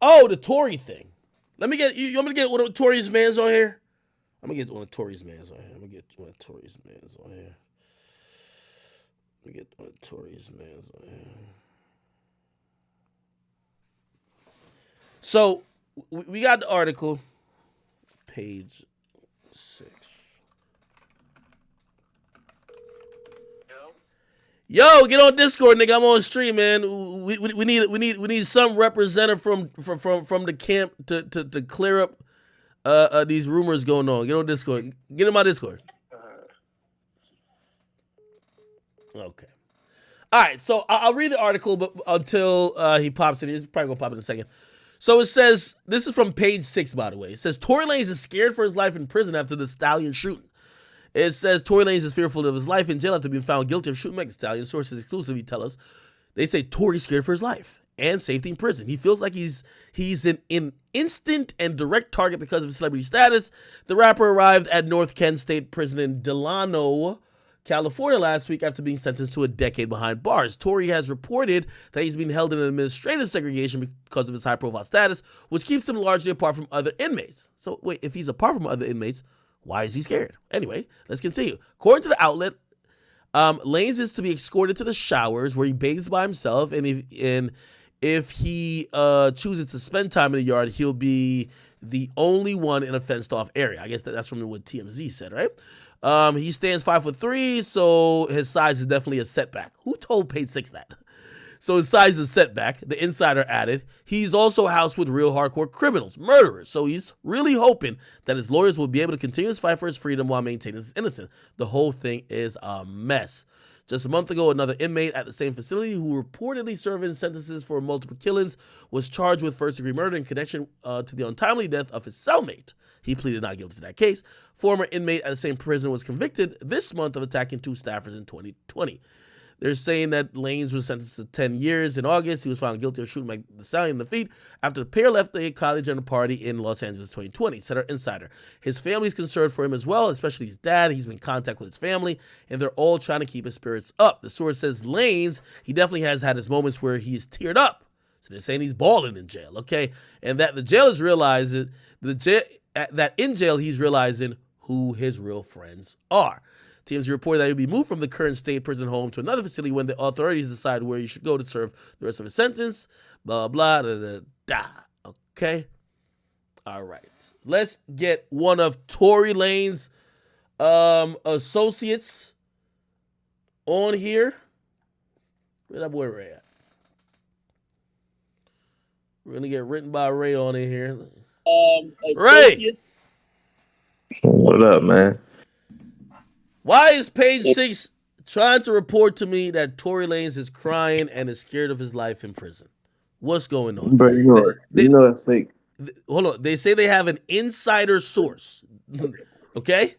Oh, the Tory thing. Let me get you. Want me to get one of Tory's mans on here? I'm gonna get one of Tory's mans on here. I'm gonna get one of Tory's mans on here. Let me get one of Tory's mans on here. So we got the article, page 6. Yo, get on Discord, nigga. I'm on stream, man. We need some representative from the camp to clear up these rumors going on. Get on Discord. Get in my Discord. Okay. All right. So I'll read the article, but until he pops in, he's probably gonna pop in a second. So it says, this is from page 6, by the way. It says Tory Lanez is scared for his life in prison after the Stallion shooting. It says Tory Lanez is fearful of his life in jail after being found guilty of shooting Megan Thee Stallion. Sources exclusively tell us. They say Tory's scared for his life and safety in prison. He feels like he's an instant and direct target because of his celebrity status. The rapper arrived at North Kent State Prison in Delano, California last week after being sentenced to a decade behind bars. Tory has reported that he's being held in administrative segregation because of his high-profile status, which keeps him largely apart from other inmates. So wait, if he's apart from other inmates, why is he scared? Anyway, let's continue. According to the outlet, Lanez is to be escorted to the showers where he bathes by himself, and if he chooses to spend time in the yard, he'll be the only one in a fenced-off area. I guess that's from what TMZ said, right? He stands 5'3", so his size is definitely a setback. Who told Page 6 that? So his size is a setback. The insider added, he's also housed with real hardcore criminals, murderers. So he's really hoping that his lawyers will be able to continue his fight for his freedom while maintaining his innocence. The whole thing is a mess. Just a month ago, another inmate at the same facility who reportedly serving sentences for multiple killings was charged with first-degree murder in connection to the untimely death of his cellmate. He pleaded not guilty to that case. Former inmate at the same prison was convicted this month of attacking 2 staffers in 2020. They're saying that Lanez was sentenced to 10 years in August. He was found guilty of shooting Megan Thee Stallion in the feet after the pair left a college and a party in Los Angeles 2020, said our insider. His family's concerned for him as well, especially his dad. He's been in contact with his family, and they're all trying to keep his spirits up. The source says Lanez, he definitely has had his moments where he's teared up. So they're saying he's balling in jail, okay? And that the jail is realizing, that in jail he's realizing who his real friends are. TMZ reported that he'll be moved from the current state prison home to another facility when the authorities decide where he should go to serve the rest of his sentence. Blah, blah, da, da, da. Okay? All right. Let's get one of Tory Lanez associates on here. Where that boy Ray at? We're going to get written by Ray on in here. Associates. Ray! What up, man? Why is Page 6 trying to report to me that Tory Lanez is crying and is scared of his life in prison? What's going on? Bro, you know that's fake. Hold on. They say they have an insider source. Okay?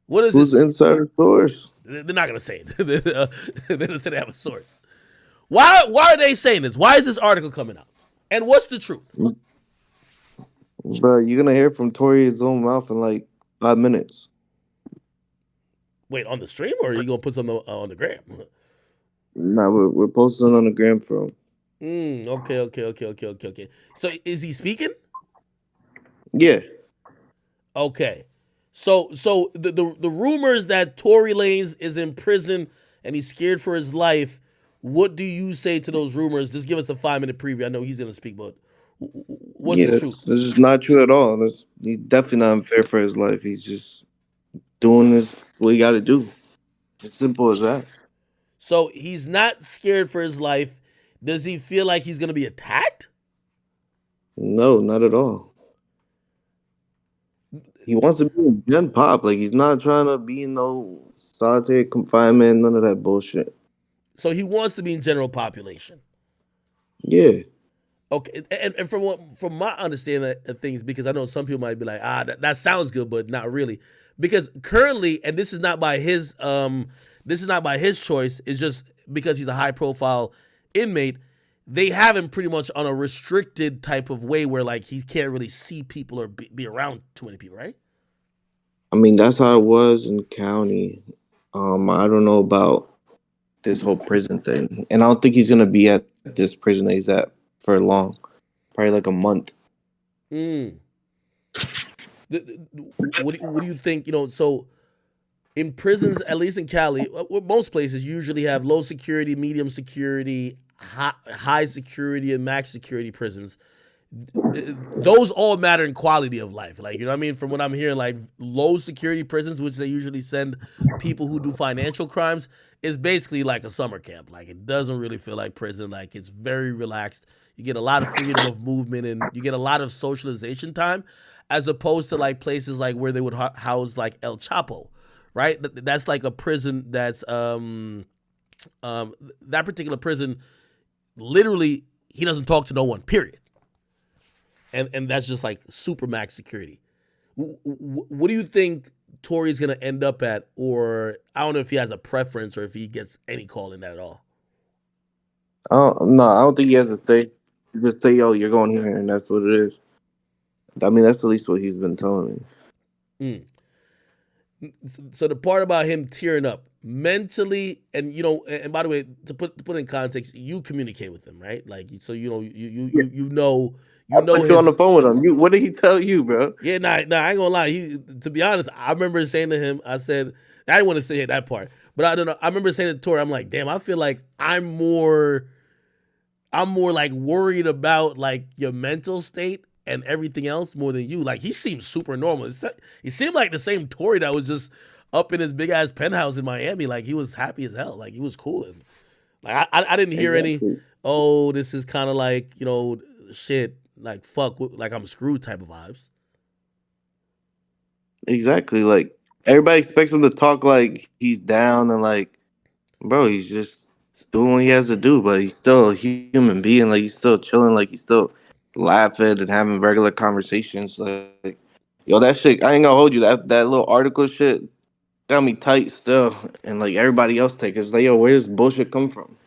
What is Who's this? insider source? They're not going to say it. They don't say they have a source. Why are they saying this? Why is this article coming out? And what's the truth? Bro, you're going to hear from Tory's own mouth in like 5 minutes. Wait, on the stream, or are you going to put something on the gram? Nah, we're posting on the gram for him. Okay. So is he speaking? Yeah. Okay. So the rumors that Tory Lanez is in prison and he's scared for his life, what do you say to those rumors? Just give us the 5-minute preview. I know he's going to speak, but what's the truth? This is not true at all. He's definitely not unfair for his life. He's just doing this what he got to do. As simple as that. So he's not scared for his life. Does he feel like he's going to be attacked? No, not at all. He wants to be in Gen Pop. Like, he's not trying to be in no solitary confinement, none of that bullshit. So he wants to be in general population. Yeah. Okay, and from my understanding of things, because I know some people might be like, that sounds good, but not really. Because currently, and this is not by his choice, it's just because he's a high profile inmate, they have him pretty much on a restricted type of way where like he can't really see people or be around too many people, right? I mean, that's how it was in county. I don't know about this whole prison thing. And I don't think he's going to be at this prison that he's at for long. probably like a month. Mm. What do you think? So in prisons, at least in Cali, most places usually have low security, medium security, high security, and max security prisons. Those all matter in quality of life. Like, you know what I mean? From what I'm hearing, like low security prisons, which they usually send people who do financial crimes, is basically like a summer camp. Like, it doesn't really feel like prison. Like, it's very relaxed. You get a lot of freedom of movement and you get a lot of socialization time, as opposed to like places like where they would house like El Chapo, right? That's like a prison that's that particular prison. Literally, he doesn't talk to no one. Period. And that's just like super max security. What do you think Tory's gonna end up at? Or I don't know if he has a preference or if he gets any call in that at all. No, I don't think he has to say. Just say, "Yo, you're going here," and that's what it is. I mean, that's at least what he's been telling me. Mm. So the part about him tearing up mentally, and and by the way, to put in context, you communicate with him, right? Like, so I know put you on the his. phone with him. What did he tell you, bro? Yeah, nah, I ain't gonna lie. To be honest, I remember saying to him, I said, I didn't want to say that part, but I don't know. I remember saying to Tori, I'm like, damn, I feel like I'm more like worried about like your mental state and everything else more than you. Like, he seems super normal. He seemed like the same Tory that was just up in his big ass penthouse in Miami. Like, he was happy as hell. Like, he was cool. And like, I didn't hear any, Exactly. oh, this is kind of like, shit, like fuck, like I'm screwed type of vibes. Exactly. Like everybody expects him to talk like he's down and like, bro, he's just doing what he has to do. But he's still a human being. Like he's still chilling. Like he's still laughing and having regular conversations. Like, yo, that shit. I ain't gonna hold you. That little article shit got me tight still. And like everybody else take it's like, yo, where does bullshit come from?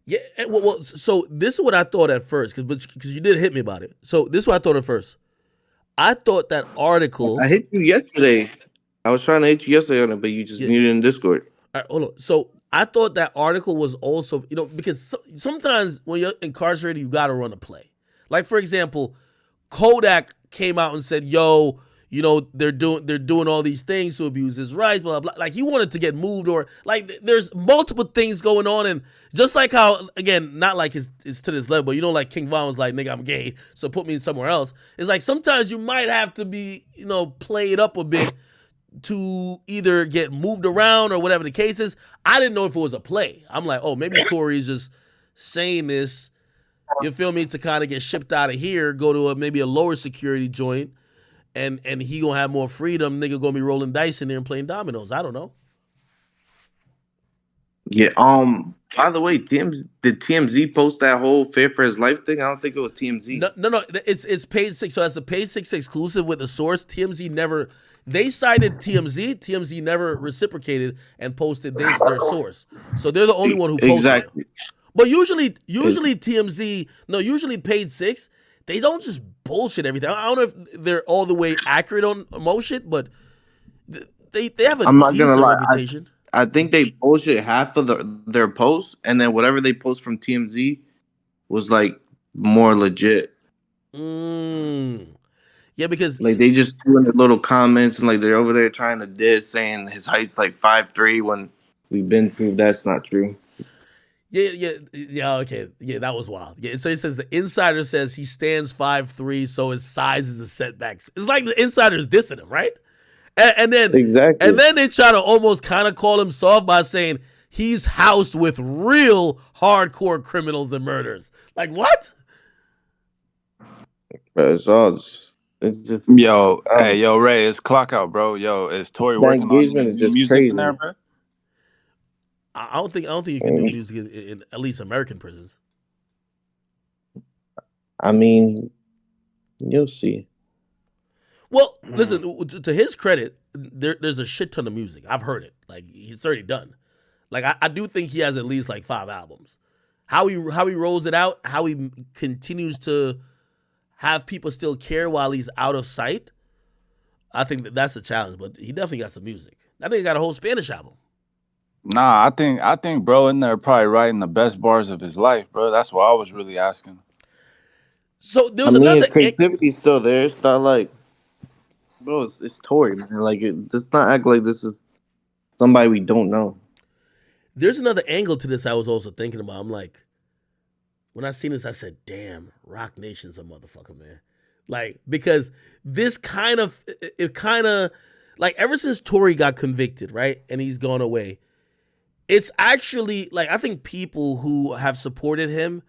Yeah, well, so this is what I thought at first, because you did hit me about it. So this is what I thought at first. I thought that I article. hit you yesterday. I was trying to hit you yesterday on it, but you just Yeah, muted in Discord. all right, hold on. So I thought that article was also, because sometimes when you're incarcerated, you got to run a play. Like, for example, Kodak came out and said, "Yo, they're doing all these things to abuse his rights, blah blah." Like, he wanted to get moved, or like there's multiple things going on, and just like how, again, not like it's to this level, but like King Von was like, "Nigga, I'm gay, so put me in somewhere else." It's like sometimes you might have to be played up a bit to either get moved around or whatever the case is. I didn't know if it was a play. I'm like, oh, maybe Tory's just saying this, you feel me, to kind of get shipped out of here, go to maybe a lower security joint, and he gonna have more freedom. Nigga gonna be rolling dice in there and playing dominoes. I don't know. Yeah. By the way, did TMZ post that whole Fair for His Life thing? I don't think it was TMZ. No, no, no. It's page six. So that's a page six exclusive with the source. TMZ never. They cited TMZ. TMZ never reciprocated and posted their source. So they're the only one who posted it. Exactly. But usually TMZ, no, usually page six, they don't just bullshit everything. I don't know if they're all the way accurate on most shit, but they have a I'm not gonna decent lie. reputation. I think they bullshit half of their posts, and then whatever they post from TMZ was like more legit. Mm. Yeah, because Like they just doing the little comments and like they're over there trying to diss, saying his height's like 5'3" when we've been proved that's not true. yeah, okay, yeah, that was wild. Yeah, so it says the insider says he stands 5'3", so his size is a setback. It's like the insider's dissing him, right? And then Exactly. they try to almost kind of call him soft by saying he's housed with real hardcore criminals and murderers. Like, what? But it's just Yo, hey, um, yo, Ray, it's clock out, bro. Yo, is Tory that working on engagement any is new just music in there, crazy. bro? I don't think you can do And, music in at least American prisons. I mean, you'll see. Well, listen, to his credit, there's a shit ton of music. I've heard it. Like, he's already done. Like, I do think he has at least like 5 albums. How he rolls it out, how he continues to have people still care while he's out of sight. I think that's a challenge, but he definitely got some music. I think he got a whole Spanish album. Nah, I think, bro, in there probably writing the best bars of his life, bro. That's what I was really asking. So there I was mean, another. his creativity's still there. It's not like, bro, it's Tory, man. Like, let's not act like this is somebody we don't know. There's another angle to this I was also thinking about. I'm like, when I seen this, I said, damn, Rock Nation's a motherfucker, man. Like, because this kind of, it kind of, like, ever since Tory got convicted, right, and he's gone away, it's actually, like, I think people who have supported him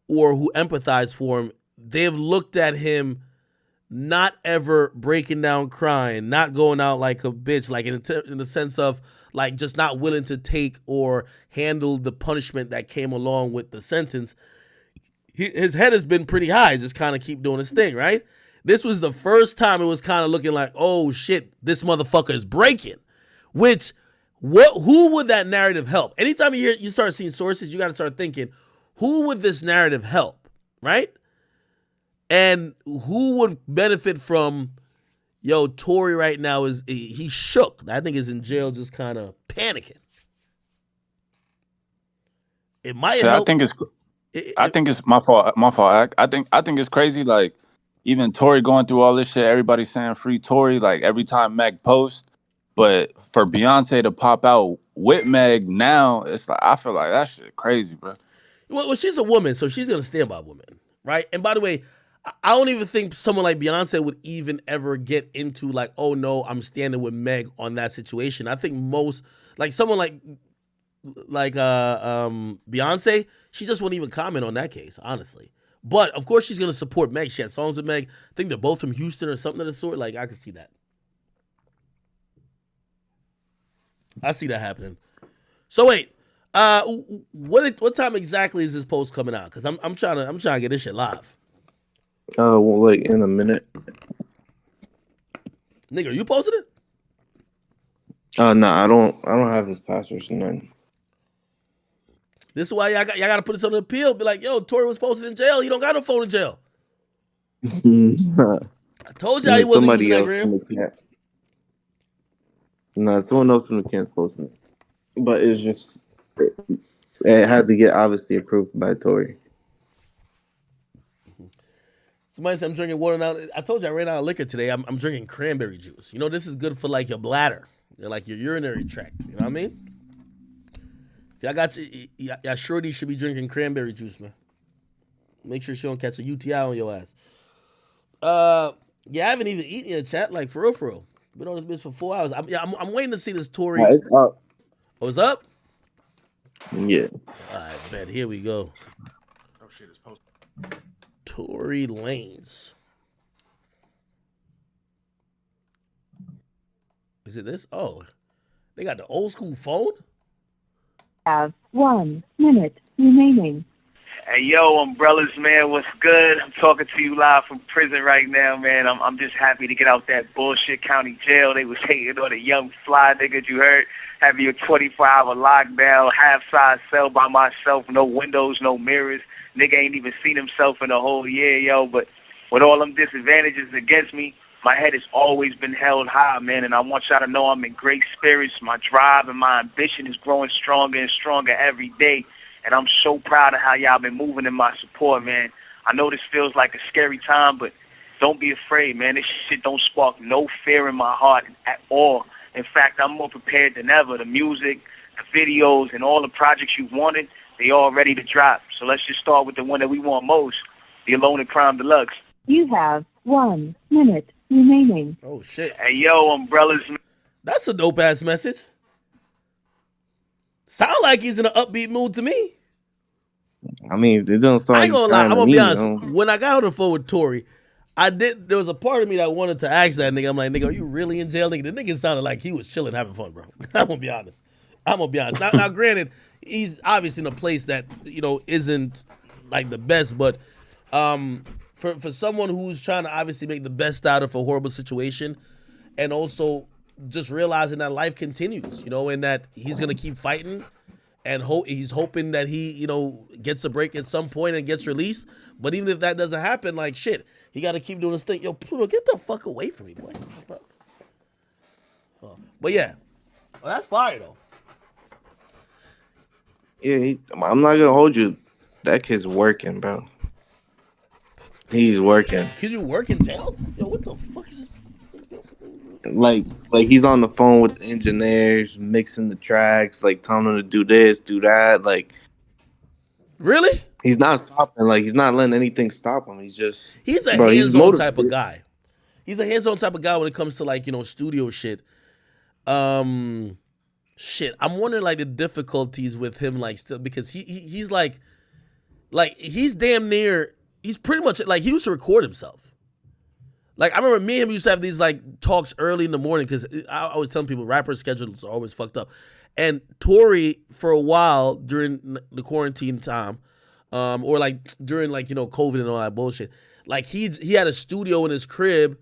or who empathize for him, they've looked at him not ever breaking down crying, not going out like a bitch, like in the sense of like just not willing to take or handle the punishment that came along with the sentence. His head has been pretty high, just kind of keep doing his thing, right? This was the first time it was kind of looking like, oh shit, this motherfucker is breaking. Which, who would that narrative help? Anytime you start seeing sources, you got to start thinking, who would this narrative help, right? And who would benefit from, yo, Tory right now he's shook. That nigga is in jail just kind of panicking. It might So help. I think it's my fault. My fault. I think it's crazy. Like even Tory going through all this shit. Everybody saying free Tory. Like every time Meg posts, but for Beyonce to pop out with Meg now, it's like I feel like that shit crazy, bro. Well, she's a woman, so she's gonna stand by women, right? And by the way, I don't even think someone like Beyonce would even ever get into like, oh no, I'm standing with Meg on that situation. I think most, like someone like Beyonce, she just wouldn't even comment on that case, honestly. But of course she's gonna support Meg. She had songs with Meg. I think they're both from Houston or something of the sort. Like I can see that. I see that happening. So wait, what time exactly is this post coming out? Because I'm trying to get this shit live. Well, like in a minute. Nigga, are you posting it? No, I don't have his password. None. This is why y'all got to put this on the appeal. Be like, yo, Tory was posted in jail. He don't got no phone in jail. I told y'all he wasn't Somebody using that else gram. from the camp. No, someone else from the camp posted it. But it's just it had to get obviously approved by Tory. Somebody said I'm drinking water now. I told you I ran out of liquor today. I'm drinking cranberry juice. You know, this is good for like your bladder, like your urinary tract. You know what I mean? If y'all got y'all shorty should be drinking cranberry juice, man. Make sure she don't catch a UTI on your ass. Yeah, I haven't even eaten yet, chat. Like for real. Been on this bitch for 4 hours. I'm waiting to see this Tory. Yeah, it's up. Oh, it's up? Yeah. All right, bet. Here we go. Oh shit, it's posted. Tory Lanez. Is it this? Oh, they got the old school phone? Have 1 minute remaining. Hey, yo, umbrellas, man, what's good? I'm talking to you live from prison right now, man. I'm just happy to get out that bullshit county jail. They was hating on the young fly niggas, you heard? Having your 24-hour lockdown, half-size cell by myself, no windows, no mirrors. Nigga ain't even seen himself in a whole year, yo. But with all them disadvantages against me, my head has always been held high, man. And I want y'all to know I'm in great spirits. My drive and my ambition is growing stronger and stronger every day. And I'm so proud of how y'all been moving in my support, man. I know this feels like a scary time, but don't be afraid, man. This shit don't spark no fear in my heart at all. In fact, I'm more prepared than ever. The music, the videos, and all the projects you wanted, they all ready to drop. So let's just start with the one that we want most, the Alone in Crime Deluxe. You have 1 minute remaining. Oh, shit. Hey, yo, umbrellas. That's a dope-ass message. Sound like he's in an upbeat mood to me. I mean, it doesn't sound I ain't like gonna lie. I'm to gonna me, be honest. you know? When I got on the phone with Tory, there was a part of me that wanted to ask that nigga. I'm like, nigga, are you really in jail, nigga? The nigga sounded like he was chilling, having fun, bro. I'm gonna be honest. Now, granted, he's obviously in a place that, you know, isn't like the best, but for someone who's trying to obviously make the best out of a horrible situation, and also just realizing that life continues, you know, and that he's gonna keep fighting, and he's hoping that he, you know, gets a break at some point and gets released. But even if that doesn't happen, like shit, he got to keep doing his thing. Yo, Pluto, get the fuck away from me, boy. But yeah, well, that's fire though. Yeah, I'm not gonna hold you. That kid's working, bro. He's working. Could you work in jail? Yo, what the fuck is this? Like he's on the phone with the engineers, mixing the tracks, like telling them to do this, do that. Like Really? he's not stopping. Like he's not letting anything stop him. He's just, He's a bro. He's hands-on type of motivated. guy. He's a hands-on type of guy when it comes to like, studio shit. Shit. I'm wondering like the difficulties with him, like still because he's like he's damn near. He's pretty much like he used to record himself. Like I remember me and him used to have these like talks early in the morning because I was telling people rappers' schedules are always fucked up. And Tory for a while during the quarantine time, or like during like COVID and all that bullshit, like he had a studio in his crib,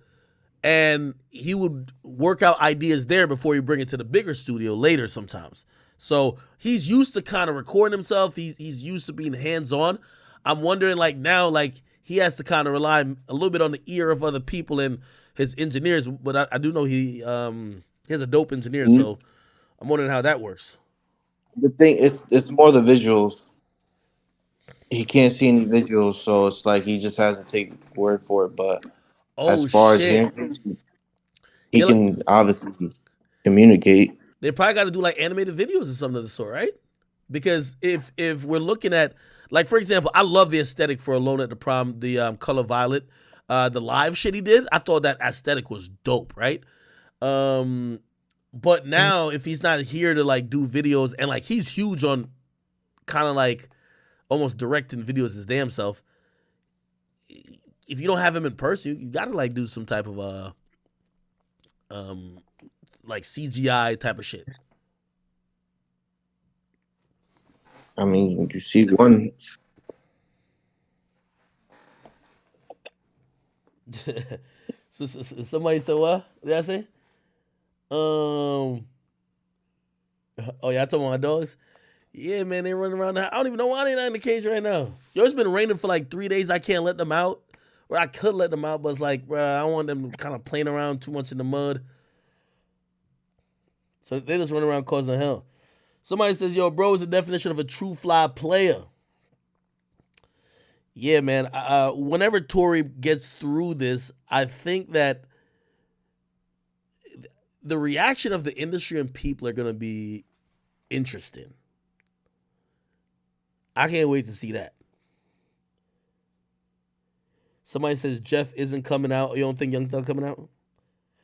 and he would work out ideas there before he bring it to the bigger studio later sometimes. So he's used to kind of recording himself. He's used to being hands on. I'm wondering like now like he has to kind of rely a little bit on the ear of other people and his engineers. But I do know he has a dope engineer, so I'm wondering how that works. The thing it's more the visuals. He can't see any visuals, so it's like he just has to take word for it. But as Oh far as shit! him, he Yeah, look, can obviously communicate. they probably got to do like animated videos or something of the sort, right? Because if we're looking at like for example, I love the aesthetic for Alone at the Prom, the Color Violet, the live shit he did. I thought that aesthetic was dope, right? But now if he's not here to like do videos and like he's huge on kind of like almost directing videos his damn self. If you don't have him in person, you gotta like do some type of like CGI type of shit. I mean, you see one. So somebody said what? What did I say? Oh yeah, I told my dogs. Yeah, man, they running around. I don't even know why they're not in the cage right now. Yo, it's been raining for like 3 days. I can't let them out. Or I could let them out, but it's like, bro, I don't want them kind of playing around too much in the mud. So they just run around causing hell. Somebody says, yo, bro is the definition of a true fly player. Yeah, man. Whenever Tory gets through this, I think that the reaction of the industry and people are going to be interesting. I can't wait to see that. Somebody says Jeff isn't coming out. You don't think Young Thug coming out?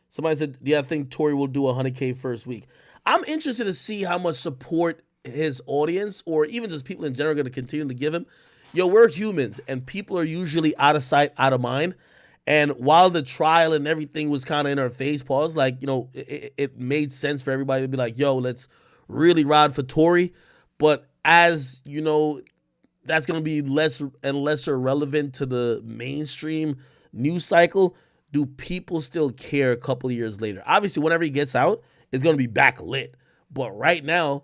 Somebody said, yeah, I think Tory will do 100K first week. I'm interested to see how much support his audience or even just people in general are going to continue to give him. Yo, we're humans and people are usually out of sight, out of mind. And while the trial and everything was kind of in our face, pause, like, it made sense for everybody to be like, yo, let's really ride for Tory. But as, that's going to be less and lesser relevant to the mainstream news cycle. Do people still care a couple of years later? Obviously, whenever he gets out, it's going to be backlit. But right now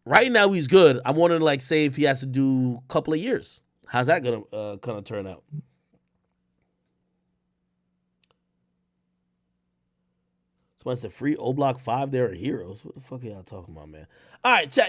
he's good. I'm wondering, like, say if he has to do a couple of years. How's that going to kind of turn out? Somebody said free O Block 5, they're heroes. What the fuck are y'all talking about, man? All right, chat.